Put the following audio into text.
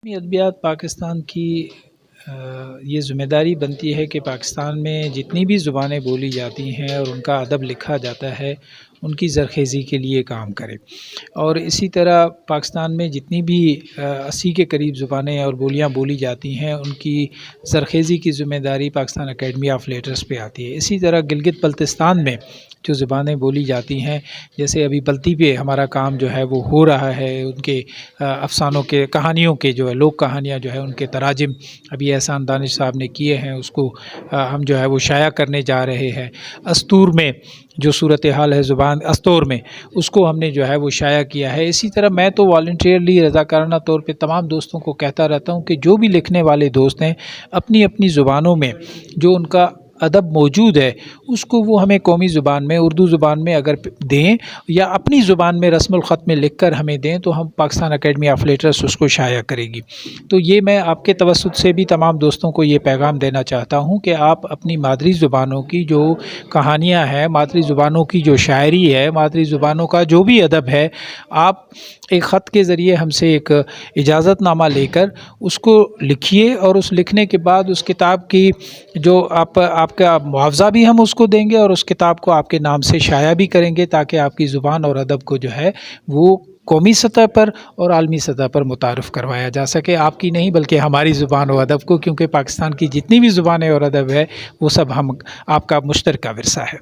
ادبیات پاکستان کی یہ ذمہ داری بنتی ہے کہ پاکستان میں جتنی بھی زبانیں بولی جاتی ہیں اور ان کا ادب لکھا جاتا ہے ان کی زرخیزی کے لیے کام کرے، اور اسی طرح پاکستان میں جتنی بھی 80 کے قریب زبانیں اور بولیاں بولی جاتی ہیں ان کی زرخیزی کی ذمہ داری پاکستان اکیڈمی آف لیٹرز پہ آتی ہے۔ اسی طرح گلگت بلتستان میں جو زبانیں بولی جاتی ہیں، جیسے ابھی بلتی پہ ہمارا کام جو ہے وہ ہو رہا ہے، ان کے افسانوں کے کہانیوں کے جو ہے لوک کہانیاں جو ہے ان کے تراجم ابھی احسان دانش صاحب نے کیے ہیں، اس کو ہم جو ہے وہ شائع کرنے جا رہے ہیں۔ استور میں جو صورتحال ہے زبان استور میں، اس کو ہم نے جو ہے وہ شائع کیا ہے۔ اسی طرح میں تو والنٹیئرلی رضاکارانہ طور پہ تمام دوستوں کو کہتا رہتا ہوں کہ جو بھی لکھنے والے دوست ہیں اپنی اپنی زبانوں میں جو ان کا ادب موجود ہے اس کو وہ ہمیں قومی زبان میں اردو زبان میں اگر دیں یا اپنی زبان میں رسم الخط میں لکھ کر ہمیں دیں تو ہم پاکستان اکیڈمی آف لیٹرز اس کو شائع کرے گی۔ تو یہ میں آپ کے توسط سے بھی تمام دوستوں کو یہ پیغام دینا چاہتا ہوں کہ آپ اپنی مادری زبانوں کی جو کہانیاں ہیں، مادری زبانوں کی جو شاعری ہے، مادری زبانوں کا جو بھی ادب ہے، آپ ایک خط کے ذریعے ہم سے ایک اجازت نامہ لے کر اس کو لکھیے، اور اس لکھنے کے بعد اس کتاب کی جو آپ کا معاوضہ بھی ہم اس کو دیں گے اور اس کتاب کو آپ کے نام سے شائع بھی کریں گے، تاکہ آپ کی زبان اور ادب کو جو ہے وہ قومی سطح پر اور عالمی سطح پر متعارف کروایا جا سکے، آپ کی نہیں بلکہ ہماری زبان و ادب کو، کیونکہ پاکستان کی جتنی بھی زبانیں اور ادب ہے وہ سب آپ کا مشترکہ ورثہ ہے۔